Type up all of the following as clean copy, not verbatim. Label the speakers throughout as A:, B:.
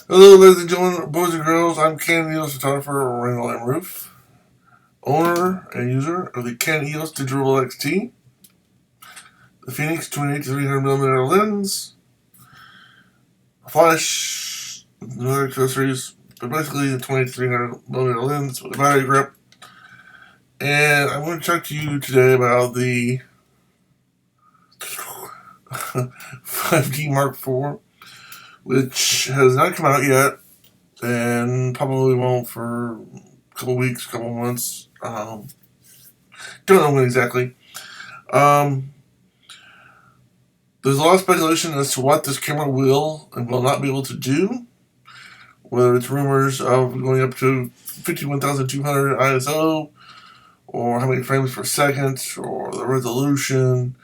A: Hello, ladies and gentlemen, boys and girls. I'm Canon EOS photographer Randall M, owner and user of the Canon EOS Digital XT, the Phoenix 28 to 300mm lens, flash, and other accessories, but basically the 28 to 300mm lens with a battery grip. And I'm going to talk to you today about the 5D Mark IV, which has not come out yet, and probably won't for a couple weeks, couple months. Don't know when exactly. Um, there's a lot of speculation as to what this camera will and will not be able to do. Whether it's rumors of going up to 51,200 ISO, or how many frames per second, or the resolution,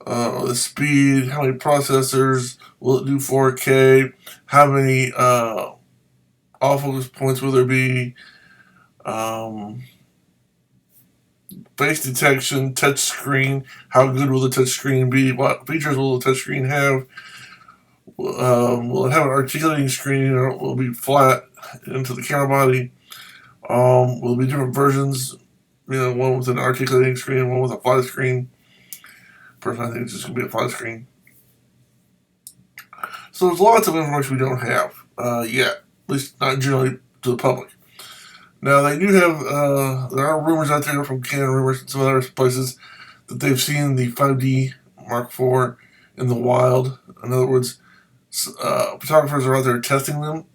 A: or the speed, how many processors, will it do 4K, how many autofocus points will there be, face detection, touch screen, how good will the touch screen be, what features will the touch screen have, will it have an articulating screen or will it be flat into the camera body, will there be different versions, one with an articulating screen, one with a flat screen. Personally, I think it's just going to be a flat screen. So there's lots of information we don't have yet, at least not generally to the public. Now, they do have, there are rumors out there from Canon Rumors and some other places that they've seen the 5D Mark IV in the wild. In other words, photographers are out there testing them.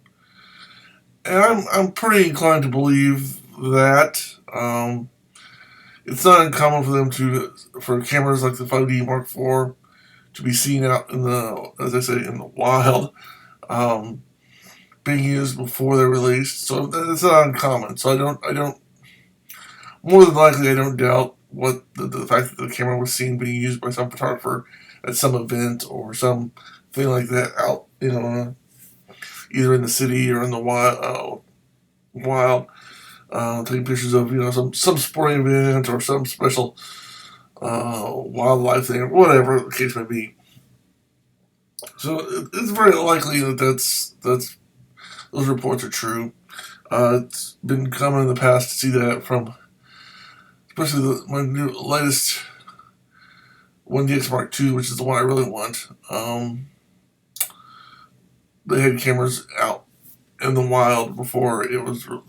A: And I'm pretty inclined to believe that. It's not uncommon for them for cameras like the 5D Mark IV to be seen out in the, as I say, in the wild. Being used before they're released, so it's not uncommon. So I don't. More than likely, I don't doubt what the fact that the camera was seen being used by some photographer at some event or something like that out, either in the city or in the wild, taking pictures of some sporting event or some special wildlife thing or whatever the case may be. So it's very likely that those reports are true. It's been common in the past to see that from, especially my latest 1DX Mark II, which is the one I really want. They had cameras out in the wild before the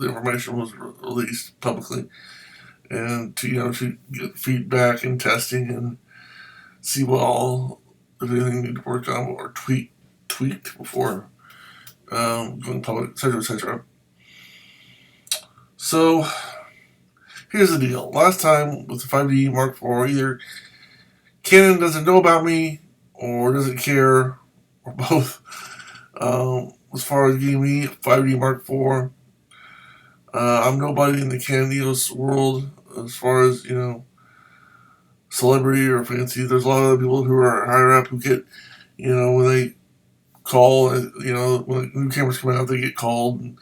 A: information was released publicly, and to get feedback and testing and see if anything needed to work on or tweaked before going public, etc., etc. So here's the deal. Last time with the 5D Mark IV, either Canon doesn't know about me or doesn't care, or both. As far as getting me a 5D Mark IV, I'm nobody in the Canon EOS world as far as celebrity or fancy. There's a lot of other people who are higher up who get when they call, when new cameras come out, they get called. And,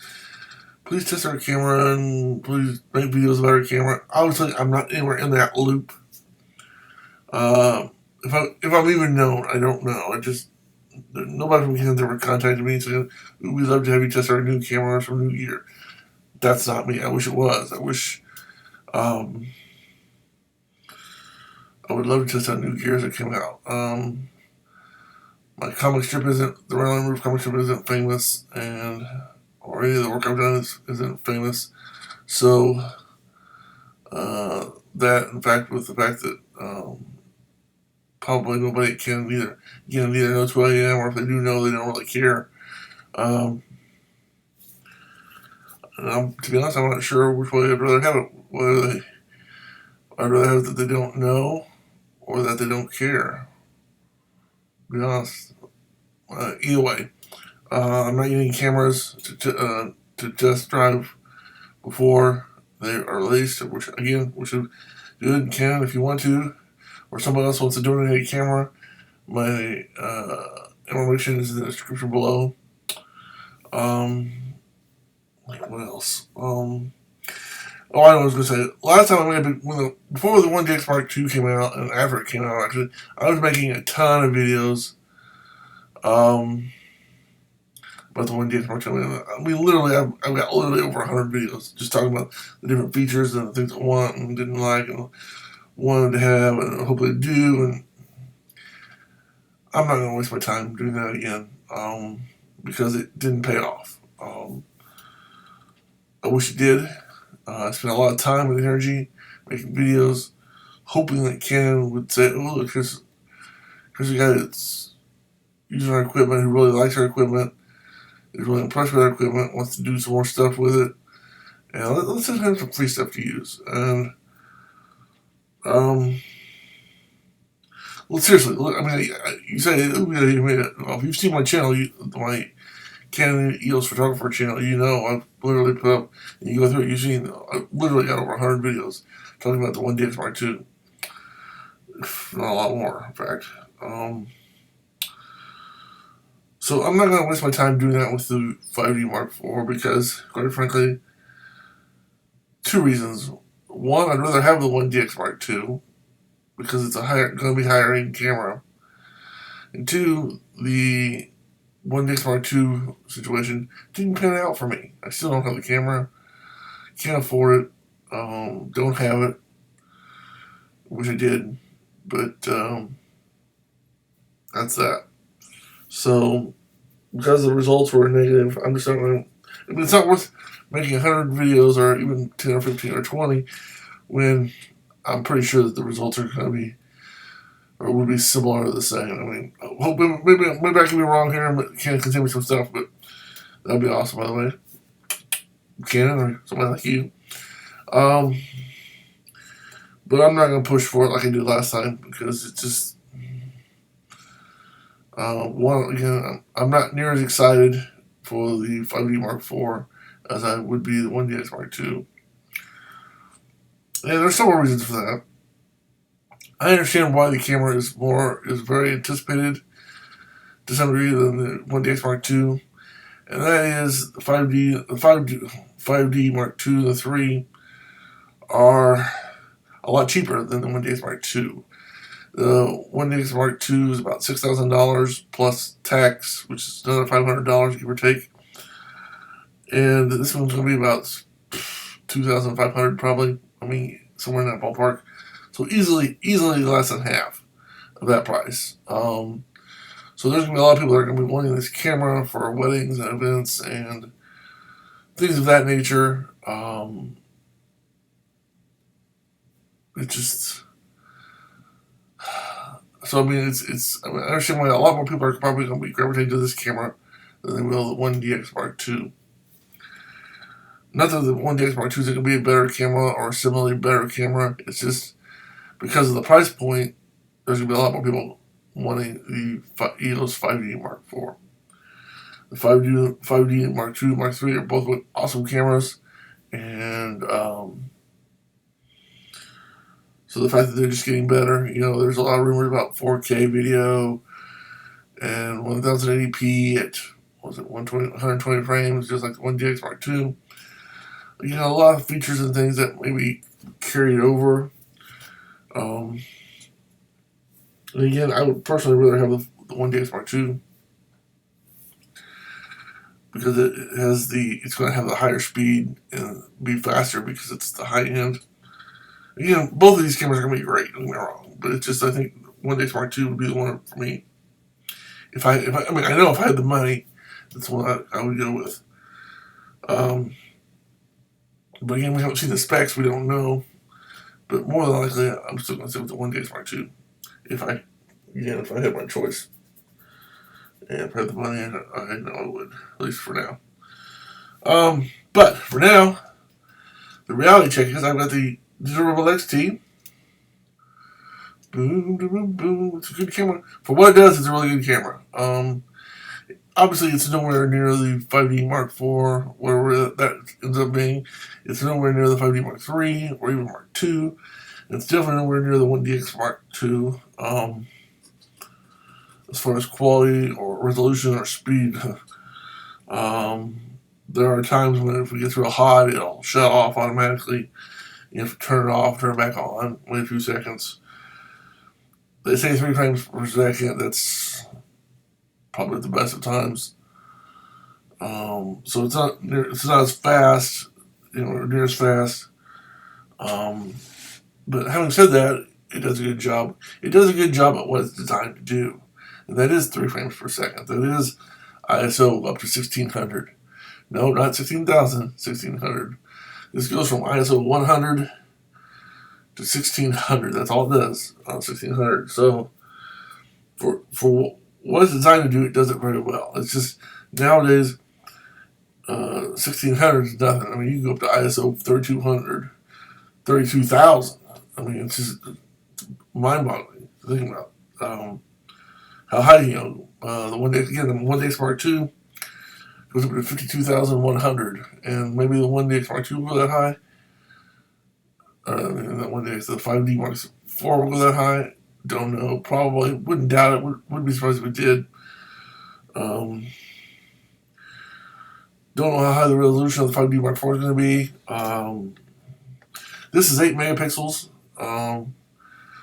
A: please test our camera and please make videos about our camera. Obviously, I'm not anywhere in that loop. If I'm even known, I don't know. Nobody from Canada ever contacted me saying, we'd love to have you test our new camera or some new gear. That's not me. I wish it was. I wish, I would love to test out new gear as it came out. My comic strip the RandallMRueff comic strip isn't famous, or any of the work I've done isn't famous. So, that, in fact, with the fact that probably nobody can either knows who I am, or if they do know, they don't really care. To be honest, I'm not sure which way I'd rather have it. I'd rather have it that they don't know, or that they don't care. To be honest. Either way. I'm not using cameras to test drive before they are released, which is good and can if you want to, or someone else wants to donate a camera. My information is in the description below. What else? I was going to say, last time before the 1DX Mark II came out, and after it came out, actually, I was making a ton of videos. about the 1DX Mark II. I mean literally, I've got literally over 100 videos just talking about the different features and the things I want and didn't like and wanted to have and hopefully do. And I'm not going to waste my time doing that again because it didn't pay off. I wish it did. I spent a lot of time and energy making videos, hoping that Canon would say, "Oh, look, here's a guy that's using our equipment, who really likes our equipment, is really impressed with our equipment, wants to do some more stuff with it, and let's just have some free stuff to use." And well, seriously, look, I mean, you say, if you've seen my channel, my Canon EOS photographer channel, you know I've literally put up, and you go through it, you've seen, I've literally got over 100 videos talking about the 1DX Mark II. Not a lot more, in fact. So I'm not going to waste my time doing that with the 5D Mark IV because, quite frankly, two reasons. One, I'd rather have the 1DX Mark II because it's going to be higher end camera. And two, the 1DX Mark II situation didn't pan out for me. I still don't have the camera. Can't afford it. Don't have it. Wish I did. But that's that. So, because the results were negative, I'm just not going to... I mean, it's not worth making 100 videos or even 10 or 15 or 20 when I'm pretty sure that the results are going to be, or would be similar or the same. I mean, maybe I can be wrong here and Canon can send me some stuff, but that'd be awesome, by the way. Canon or somebody like you. But I'm not going to push for it like I did last time because it's just... again, I'm not near as excited for the 5D Mark IV as I would be the 1DX Mark II. And there's several reasons for that. I understand why the camera is very anticipated to some degree than the 1DX Mark II, and that is the 5D Mark II and the 3 are a lot cheaper than the 1DX Mark II. The 1DX Mark II is about $6,000 plus tax, which is another $500, give or take. And this one's going to be about $2,500 probably. I mean, somewhere in that ballpark. So easily less than half of that price. So there's going to be a lot of people that are going to be wanting this camera for weddings and events and things of that nature. It just... So, I mean, I understand why a lot more people are probably going to be gravitating to this camera than they will the 1DX Mark II. Not that the 1DX Mark II is going to be a better camera or a similarly better camera. It's just because of the price point, there's going to be a lot more people wanting the EOS 5D Mark IV. The 5D Mark II, Mark III are both awesome cameras. And so the fact that they're just getting better, there's a lot of rumors about 4K video and 1080p at, 120 frames, just like the 1DX Mark II. A lot of features and things that maybe carried over. And again, I would personally rather have the 1DX Mark II because it's going to have the higher speed and be faster because it's the high end. Both of these cameras are going to be great, don't get me wrong, but it's just, I think 1DX Mark II would be the one for me. I know if I had the money, that's the one I would go with. But again, we haven't seen the specs, we don't know. But more than likely, I'm still going to stick with the 1DX Mark II. If I had my choice. And if I had the money, I know I would, at least for now. But for now, the reality check is I've got the Durable XT. Boom, boom, boom. It's a good camera. For what it does, it's a really good camera. Obviously, it's nowhere near the 5D Mark IV, whatever that ends up being. It's nowhere near the 5D Mark III or even Mark II. It's definitely nowhere near the 1DX Mark II. As far as quality or resolution or speed. There are times when if we get through a HOD, it'll shut off automatically. You have to turn it off, turn it back on, wait a few seconds. They say 3 frames per second. That's probably the best of times. So it's not as fast, near as fast. But having said that, it does a good job. It does a good job at what it's designed to do, and that is 3 frames per second. That is ISO up to 1600. No, not 16,000, 1600. This goes from ISO 100 to 1600. That's all it does on 1600. So for what it's designed to do, it does it very well. It's just nowadays 1600 is nothing. I mean, you can go up to ISO 3200, 32,000. I mean, it's just mind-boggling to think about how high the 1DX Mark II goes up to 52,100, and maybe the 1DX Mark II will go that high. And that 1DX, the 5D Mark IV will go that high. Don't know. Probably. Wouldn't doubt it. Wouldn't be surprised if it did. Don't know how high the resolution of the 5D Mark IV is going to be. This is 8 megapixels,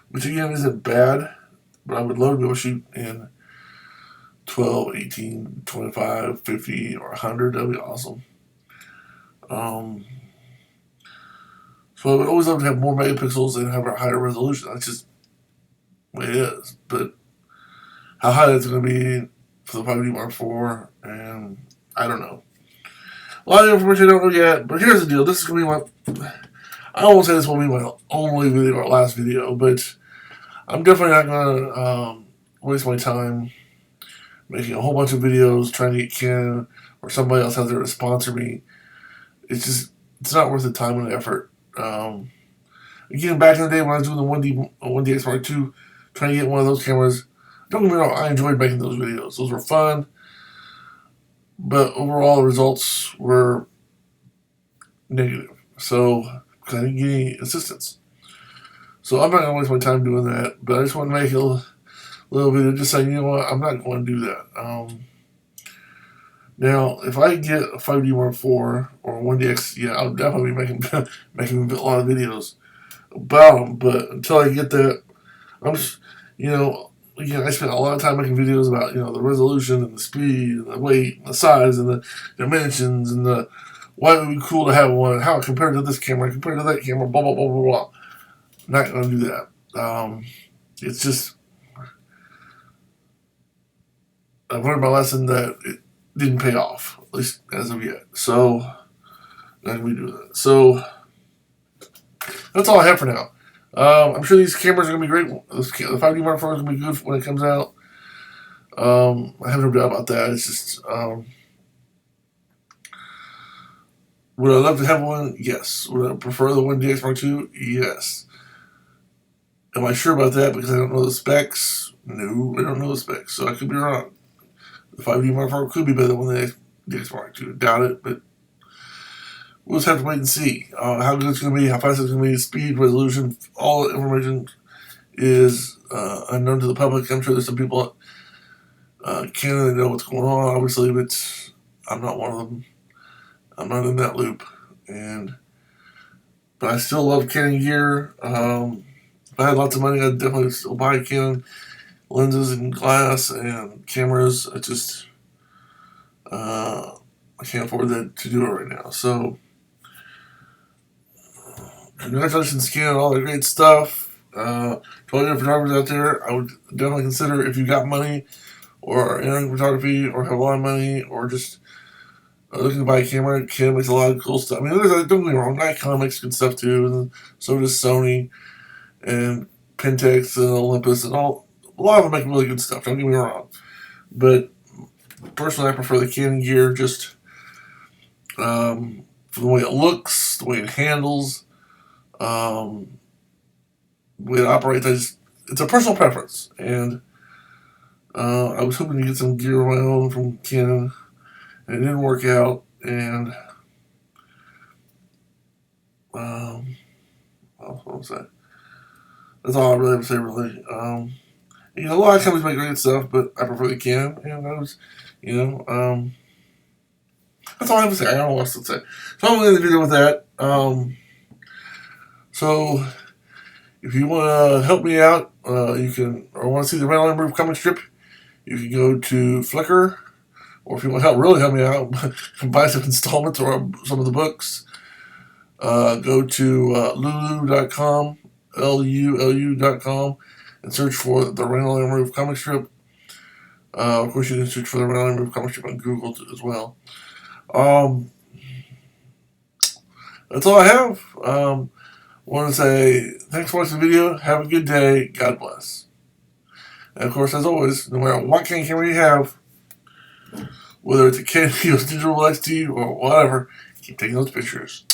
A: which again isn't bad, but I would love to be able to shoot in 12, 18, 25, 50, or 100. That would be awesome. So I would always love to have more megapixels and have a higher resolution. That's just the way it is. But how high that's going to be for the 5D Mark IV, and I don't know. A lot of information I don't know yet, but here's the deal. This is going to be I won't say this will be my only video or last video, but I'm definitely not going to waste my time making a whole bunch of videos trying to get Canon or somebody else out there to sponsor me. It's not worth the time and effort. Again, back in the day when I was doing the 1DX Mark II, trying to get one of those cameras, don't get me wrong, I enjoyed making those videos. Those were fun, but overall the results were negative. So, because I didn't get any assistance. So I'm not going to waste my time doing that, but I just want to make a little video just saying, you know what, I'm not going to do that. Now, if I get a 5D Mark IV or a 1DX, yeah, I'll definitely be making a lot of videos about them, but until I get that, I'm just, again, I spent a lot of time making videos about, the resolution and the speed and the weight and the size and the dimensions and the why it would be cool to have one, how it compared to this camera, compared to that camera, blah, blah, blah, blah, blah. I'm not going to do that. It's just, I've learned my lesson that it didn't pay off, at least as of yet. So, not going to be doing that. So, that's all I have for now. I'm sure these cameras are going to be great. The 5D Mark IV is going to be good when it comes out. I have no doubt about that. It's just, would I love to have one? Yes. Would I prefer the 1DX Mark II? Yes. Am I sure about that because I don't know the specs? No, I don't know the specs, so I could be wrong. The 5D Mark IV could be better than the DX Mark II. Doubt it, but we'll just have to wait and see how good it's going to be, how fast it's going to be, speed, resolution, all the information is unknown to the public. I'm sure there's some people at Canada that know what's going on, obviously, but I'm not one of them. I'm not in that loop, but I still love Canon gear. If I had lots of money, I'd definitely still buy Canon lenses and glass and cameras. I can't afford that to do it right now. So, congratulations, Canon, all the great stuff. To all the photographers out there, I would definitely consider if you got money or are entering photography or have a lot of money or just looking to buy a camera. Canon makes a lot of cool stuff. I mean, don't get me wrong, Nikon makes good stuff too, and so does Sony and Pentax and Olympus and all. A lot of them make really good stuff, don't get me wrong. But personally, I prefer the Canon gear just for the way it looks, the way it handles, the way it operates. It's a personal preference. And I was hoping to get some gear of my own from Canon, and it didn't work out. And what was that? That's all I really have to say, really. A lot of companies make great stuff, but I prefer the Canon, and that's all I have to say. I don't know what else to say. So I'm going to end the video with that. So if you want to help me out, you can, or want to see the Randall M comic strip, you can go to Flickr or if you want to really help me out, buy some installments or some of the books, go to lulu.com, lulu.com, and search for the Randall M. Rueff comic strip. Of course, you can search for the Randall M. Rueff comic strip on Google as well. That's all I have. Want to say thanks for watching the video. Have a good day. God bless. And of course, as always, no matter what kind of camera you have, whether it's a Canon EOS digital XT or whatever, keep taking those pictures.